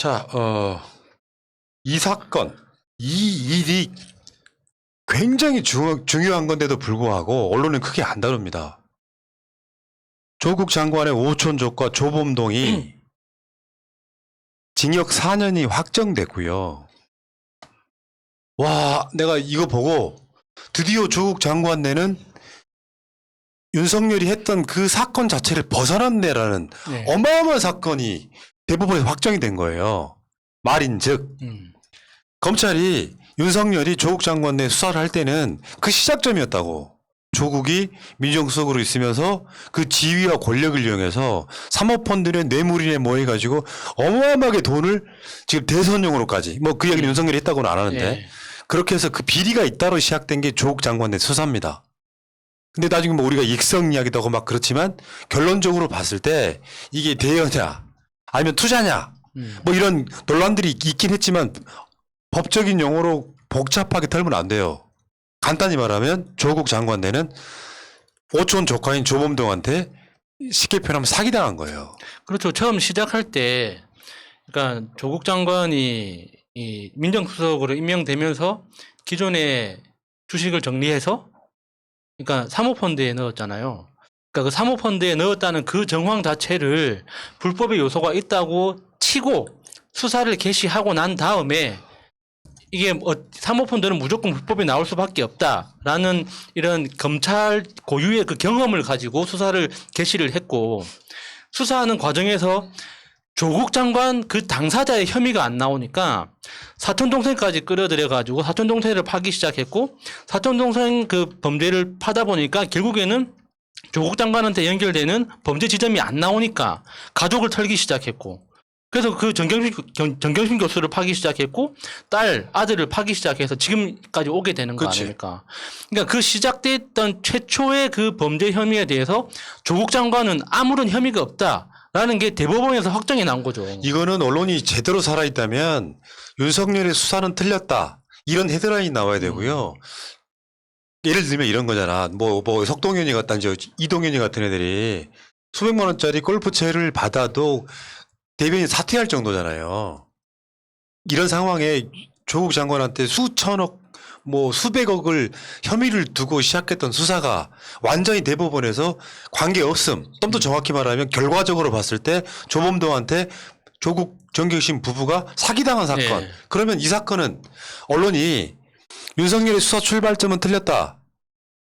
자, 이 사건, 이 일이 굉장히 중요한 건데도 불구하고 언론은 크게 안 다룹니다. 조국 장관의 오촌족과 조범동이 징역 4년이 확정됐고요. 와, 내가 이거 보고 드디어 조국 장관네는 윤석열이 했던 그 사건 자체를 벗어났네라는 네. 어마어마한 사건이 대법원에서 확정이 된 거예요. 말인즉 검찰이 윤석열이 조국 장관네 수사를 할 때는 그 시작점이었다고. 조국이 민정수석으로 있으면서 그 지위와 권력을 이용해서 사모펀드의 뇌물이네 뭐 해가지고 어마어마하게 돈을 지금 대선용으로까지 뭐 그 이야기는 윤석열이 했다고는 안 하는데 네. 그렇게 해서 그 비리가 잇따라 시작된 게 조국 장관네 수사입니다. 근데 나중에 뭐 우리가 익성 이야기도 하고 막 그렇지만 결론적으로 봤을 때 이게 대여냐 아니면 투자냐 뭐 이런 논란들이 있긴 했지만 법적인 용어로 복잡하게 털면 안 돼요. 간단히 말하면 조국 장관네는 오촌 조카인 조범동한테 쉽게 표현하면 사기당한 거예요. 그렇죠. 처음 시작할 때, 그러니까 조국 장관이 이 민정수석으로 임명되면서 기존의 주식을 정리해서, 그러니까 사모펀드에 넣었잖아요. 그러니까 그 사모펀드에 넣었다는 그 정황 자체를 불법의 요소가 있다고 치고 수사를 개시하고 난 다음에 이게 사모펀드는 무조건 불법이 나올 수밖에 없다라는 이런 검찰 고유의 그 경험을 가지고 수사를 개시를 했고, 수사하는 과정에서 조국 장관 그 당사자의 혐의가 안 나오니까 사촌 동생까지 끌어들여 가지고 사촌 동생을 파기 시작했고, 사촌 동생 그 범죄를 파다 보니까 결국에는 조국 장관한테 연결되는 범죄 지점이 안 나오니까 가족을 털기 시작했고, 그래서 그 정경심 교수를 파기 시작했고, 아들을 파기 시작해서 지금까지 오게 되는 거 아닙니까? 그러니까 그 시작됐던 최초의 그 범죄 혐의에 대해서 조국 장관은 아무런 혐의가 없다라는 게 대법원에서 확정이 난 거죠. 이거는 언론이 제대로 살아있다면 윤석열의 수사는 틀렸다. 이런 헤드라인이 나와야 되고요. 예를 들면 이런 거잖아. 뭐 석동현이 같다든지 이동현이 같은 애들이 수백만 원짜리 골프채를 받아도 대변인 사퇴할 정도잖아요. 이런 상황에 조국 장관한테 수천억, 뭐 수백억을 혐의를 두고 시작했던 수사가 완전히 대법원에서 관계없음. 좀 더 정확히 말하면 결과적으로 봤을 때 조범동한테 조국 정경심 부부가 사기당한 사건. 네. 그러면 이 사건은 언론이 윤석열의 수사 출발점은 틀렸다.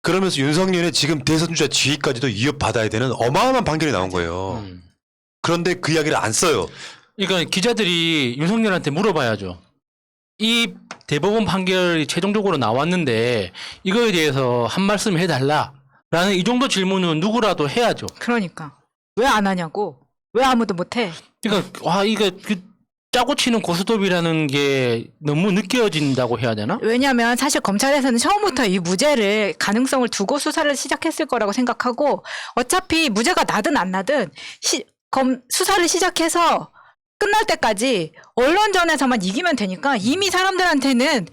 그러면서 윤석열의 지금 대선 주자 지위까지도 위협받아야 되는 어마어마한 판결이 나온 거예요. 그런데 그 이야기를 안 써요. 그러니까 기자들이 윤석열한테 물어봐야죠. 이 대법원 판결이 최종적으로 나왔는데 이거에 대해서 한 말씀 해달라라는 이 정도 질문은 누구라도 해야죠. 그러니까 왜 안 하냐고. 왜 아무도 못해. 그러니까 이거 짜고 치는 고스톱이라는 게 너무 느껴진다고 해야 되나? 왜냐하면 사실 검찰에서는 처음부터 이 무죄를 가능성을 두고 수사를 시작했을 거라고 생각하고, 어차피 무죄가 나든 안 나든 수사를 시작해서 끝날 때까지 언론전에서만 이기면 되니까 이미 사람들한테는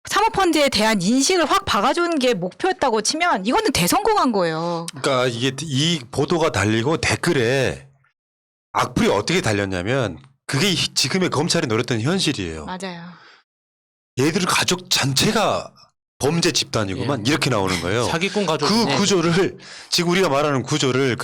사모펀드에 대한 인식을 확 박아주는 게 목표였다고 치면 이거는 대성공한 거예요. 그러니까 이게 이 보도가 달리고 댓글에 악플이 어떻게 달렸냐면 그게 지금의 검찰이 노렸던 현실이에요. 맞아요. 얘들 가족 전체가 범죄 집단이구만. 예. 이렇게 나오는 거예요. 사기꾼 가족. 그 구조를 지금 우리가 말하는 구조를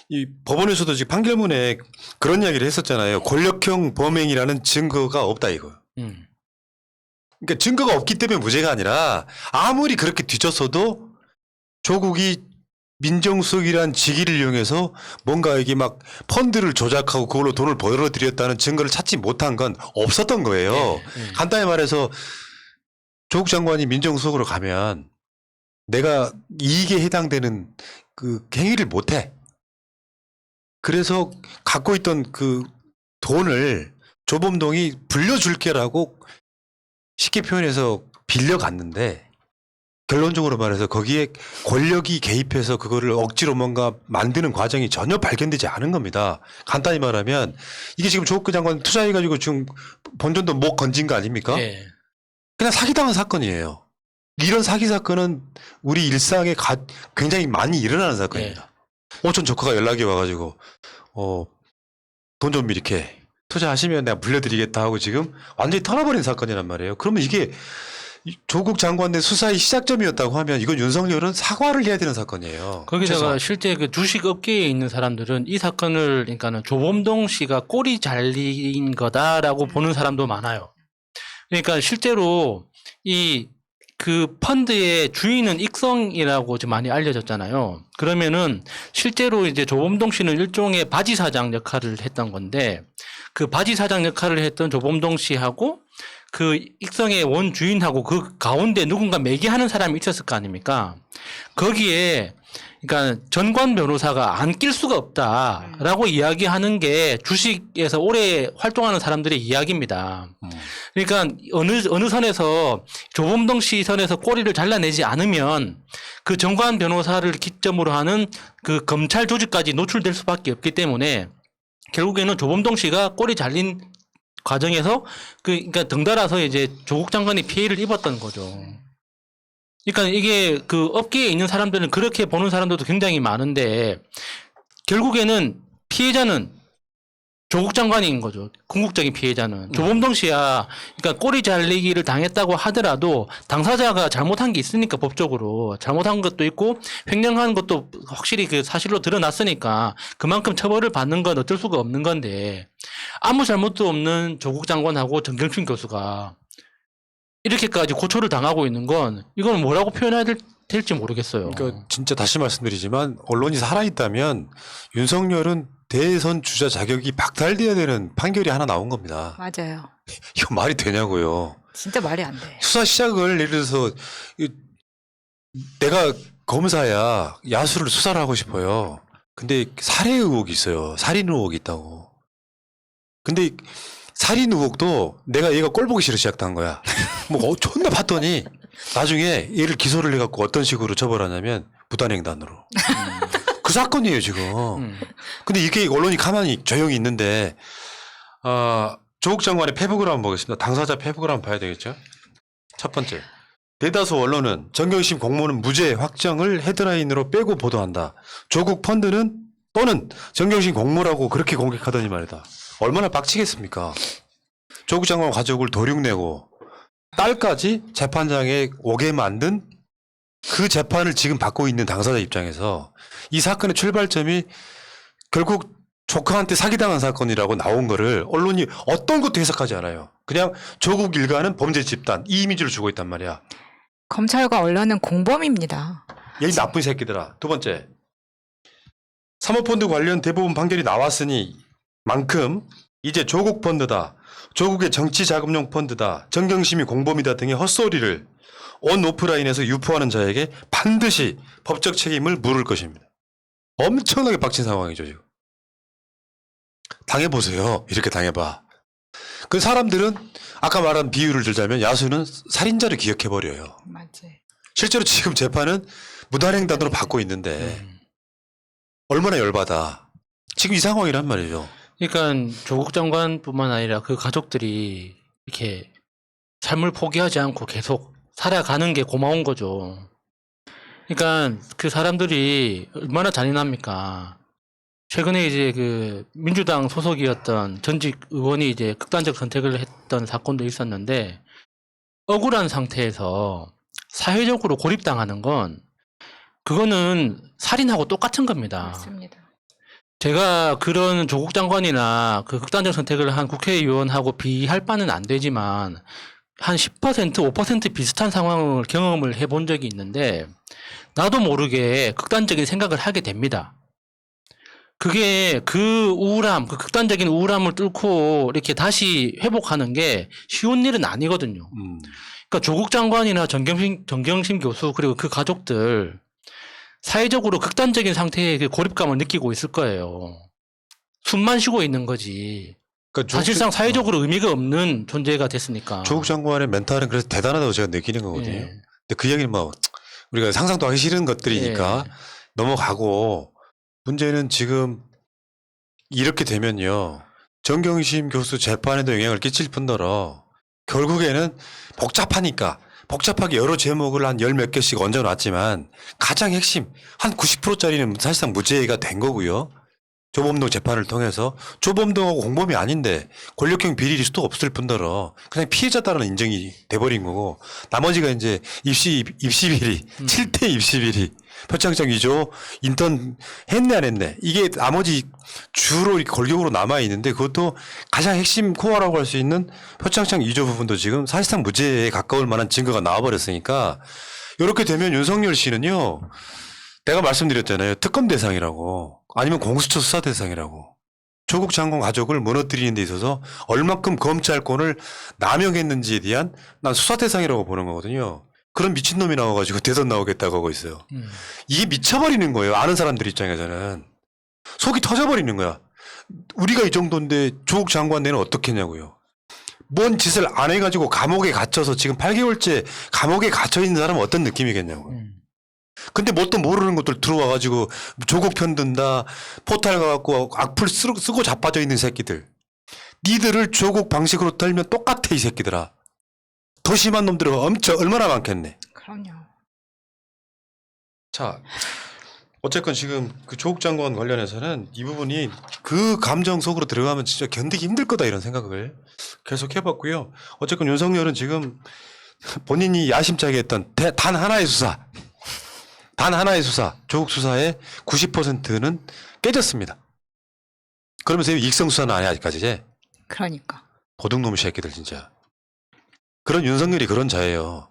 이 법원에서도 지금 판결문에 그런 이야기를 했었잖아요. 권력형 범행이라는 증거가 없다 이거. 그러니까 증거가 없기 때문에 무죄가 아니라 아무리 그렇게 뒤졌어도 조국이 민정수석이란 직위를 이용해서 뭔가 이게 막 펀드를 조작하고 그걸로 돈을 벌어들였다는 증거를 찾지 못한 건 없었던 거예요. 간단히 말해서 조국 장관이 민정수석으로 가면 내가 이익에 해당되는 그 행위를 못해. 그래서 갖고 있던 그 돈을 조범동이 불려줄게라고 쉽게 표현해서 빌려갔는데 결론적으로 말해서 거기에 권력이 개입해서 그거를 억지로 뭔가 만드는 과정이 전혀 발견되지 않은 겁니다. 간단히 말하면 이게 지금 조국 장관 투자해가지고 지금 본전도 못 건진 거 아닙니까? 네. 그냥 사기당한 사건이에요. 이런 사기 사건은 우리 일상에 굉장히 많이 일어나는 사건입니다. 오촌 조카가 연락이 와가지고 돈 좀 이렇게 투자하시면 내가 물려드리겠다 하고 지금 완전히 털어버린 사건이란 말이에요. 그러면 이게 조국 장관의 수사의 시작점이었다고 하면 이건 윤석열은 사과를 해야 되는 사건이에요. 거기다가 최소한. 실제 그 주식 업계에 있는 사람들은 이 사건을 그러니까는 조범동 씨가 꼬리 잘린 거다라고 보는 사람도 많아요. 그러니까 실제로 이 그 펀드의 주인은 익성이라고 지금 많이 알려졌잖아요. 그러면은 실제로 이제 조범동 씨는 일종의 바지 사장 역할을 했던 건데 그 바지 사장 역할을 했던 조범동 씨하고 그 익성의 원 주인하고 그 가운데 누군가 매개하는 사람이 있었을 거 아닙니까? 거기에 그러니까 전관 변호사가 안 낄 수가 없다라고 이야기하는 게 주식에서 오래 활동하는 사람들의 이야기입니다. 그러니까 어느 선에서 조범동 씨 선에서 꼬리를 잘라내지 않으면 그 전관 변호사를 기점으로 하는 그 검찰 조직까지 노출될 수밖에 없기 때문에 결국에는 조범동 씨가 꼬리 잘린 과정에서 그러니까 덩달아서 이제 조국 장관이 피해를 입었던 거죠. 그러니까 이게 그 업계에 있는 사람들은 그렇게 보는 사람들도 굉장히 많은데 결국에는 피해자는 조국 장관인 거죠. 궁극적인 피해자는 조범동 씨야. 그러니까 꼬리 잘리기를 당했다고 하더라도 당사자가 잘못한 게 있으니까 법적으로 잘못한 것도 있고 횡령한 것도 확실히 그 사실로 드러났으니까 그만큼 처벌을 받는 건 어쩔 수가 없는 건데 아무 잘못도 없는 조국 장관하고 정경심 교수가 이렇게까지 고초를 당하고 있는 건 이건 뭐라고 표현해야 될지 모르겠어요. 그러니까 진짜 다시 말씀드리지만 언론이 살아있다면 윤석열은 대선 주자 자격이 박탈돼야 되는 판결이 하나 나온 겁니다. 맞아요. 이거 말이 되냐고요. 진짜 말이 안 돼. 수사 시작을 예를 들어서 내가 검사야 야수를 수사를 하고 싶어요. 근데 살해 의혹이 있어요. 살인 의혹이 있다고. 근데 살인 의혹도 내가 얘가 꼴 보기 싫어 시작한 거야. 뭐 존나 봤더니 나중에 얘를 기소를 해갖고 어떤 식으로 처벌하냐면 무단횡단으로. 그 사건이에요 지금. 근데 이게 언론이 가만히 조용히 있는데 조국 장관의 페북을 한번 보겠습니다. 당사자 페북을 한번 봐야 되겠죠. 첫 번째. 대다수 언론은 정경심 공모는 무죄 확정을 헤드라인으로 빼고 보도한다. 조국 펀드는 또는 정경심 공모라고 그렇게 공격하더니 말이다. 얼마나 빡치겠습니까? 조국 장관 가족을 도륙내고 딸까지 재판장에 오게 만든 그 재판을 지금 받고 있는 당사자 입장에서 이 사건의 출발점이 결국 조카한테 사기당한 사건이라고 나온 거를 언론이 어떤 것도 해석하지 않아요. 그냥 조국 일가는 범죄 집단 이 이미지를 주고 있단 말이야. 검찰과 언론은 공범입니다. 이 나쁜 새끼들아. 두 번째. 사모펀드 관련 대부분 판결이 나왔으니 만큼 이제 조국 펀드다. 조국의 정치 자금용 펀드다. 정경심이 공범이다 등의 헛소리를 온 오프라인에서 유포하는 자에게 반드시 법적 책임을 물을 것입니다. 엄청나게 빡친 상황이죠 지금. 당해보세요. 이렇게 당해봐. 그 사람들은 아까 말한 비유를 들자면 야수는 살인자를 기억해버려요. 맞지. 실제로 지금 재판은 무단횡단으로 받고 있는데 얼마나 열받아. 지금 이 상황이란 말이죠. 그러니까 조국 장관뿐만 아니라 그 가족들이 이렇게 삶을 포기하지 않고 계속 살아가는 게 고마운 거죠. 그러니까 그 사람들이 얼마나 잔인합니까? 최근에 이제 그 민주당 소속이었던 전직 의원이 이제 극단적 선택을 했던 사건도 있었는데 억울한 상태에서 사회적으로 고립당하는 건 그거는 살인하고 똑같은 겁니다. 맞습니다. 제가 그런 조국 장관이나 그 극단적 선택을 한 국회의원하고 비할 바는 안 되지만 한 10%, 5% 비슷한 상황을 경험을 해본 적이 있는데 나도 모르게 극단적인 생각을 하게 됩니다. 그게 그 우울함, 그 극단적인 우울함을 뚫고 이렇게 다시 회복하는 게 쉬운 일은 아니거든요. 그러니까 조국 장관이나 정경심 교수 그리고 그 가족들 사회적으로 극단적인 상태의 그 고립감을 느끼고 있을 거예요. 숨만 쉬고 있는 거지. 그러니까 사실상 사회적으로 의미가 없는 존재가 됐으니까. 조국 장관의 멘탈은 그래서 대단하다고 제가 느끼는 거거든요. 예. 근데 그 얘기는 뭐 우리가 상상도 하기 싫은 것들이니까 예. 넘어가고 문제는 지금 이렇게 되면요. 정경심 교수 재판에도 영향을 끼칠 뿐더러 결국에는 복잡하게 여러 제목을 한 열 몇 개씩 얹어놨지만 가장 핵심 한 90%짜리는 사실상 무죄가 된 거고요. 조범동 재판을 통해서 조범동하고 공범이 아닌데 권력형 비리일 수도 없을 뿐더러 그냥 피해자다라는 인정이 돼버린 거고 나머지가 이제 입시 비리, 7대 입시 비리, 표창장 위조, 인턴 했네 안 했네 이게 나머지 주로 이렇게 골격으로 남아 있는데 그것도 가장 핵심 코어라고 할 수 있는 표창장 위조 부분도 지금 사실상 무죄에 가까울 만한 증거가 나와버렸으니까 이렇게 되면 윤석열 씨는요. 내가 말씀드렸잖아요. 특검 대상이라고 아니면 공수처 수사 대상이라고. 조국 장관 가족을 무너뜨리는 데 있어서 얼마큼 검찰권을 남용했는지에 대한 난 수사 대상이라고 보는 거거든요. 그런 미친놈이 나와가지고 대선 나오겠다고 하고 있어요. 이게 미쳐버리는 거예요. 아는 사람들 입장에서는. 속이 터져버리는 거야. 우리가 이 정도인데 조국 장관 내는 어떻게 했냐고요. 뭔 짓을 안 해가지고 감옥에 갇혀서 지금 8개월째 감옥에 갇혀있는 사람은 어떤 느낌이겠냐고요. 근데 뭣도 모르는 것들 들어와가지고 조국 편든다 포탈 가갖고 악플 쓰고 자빠져 있는 새끼들. 니들을 조국 방식으로 떨면 똑같아 이 새끼들아. 더 심한 놈들은 얼마나 많겠네. 그럼요. 자, 어쨌건 지금 그 조국 장관 관련해서는 이 부분이 그 감정 속으로 들어가면 진짜 견디기 힘들 거다 이런 생각을 계속 해봤고요. 어쨌건 윤석열은 지금 본인이 야심차게 했던 단 하나의 수사, 조국 수사의 90%는 깨졌습니다. 그러면서 익성 수사는 안 해 아직까지. 그러니까. 도둑놈 새끼들 진짜. 그런 윤석열이 그런 자예요.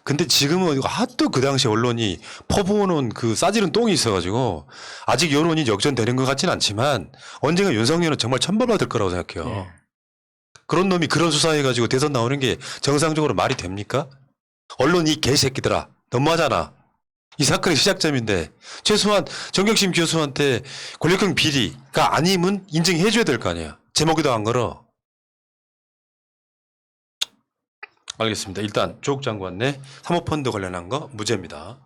근데 지금은 하도 그 당시 언론이 퍼부어놓은 그 싸지른 똥이 있어가지고 아직 여론이 역전되는 것 같진 않지만 언젠가 윤석열은 정말 천벌받을 거라고 생각해요. 예. 그런 놈이 그런 수사해가지고 대선 나오는 게 정상적으로 말이 됩니까? 언론 이 개새끼들아 너무하잖아. 이 사건의 시작점인데 최소한 정경심 교수한테 권력형 비리가 아니면 인정해줘야 될 거 아니야. 제목에도 안 걸어. 알겠습니다. 일단 조국 장관 내 사모펀드 관련한 거 무죄입니다.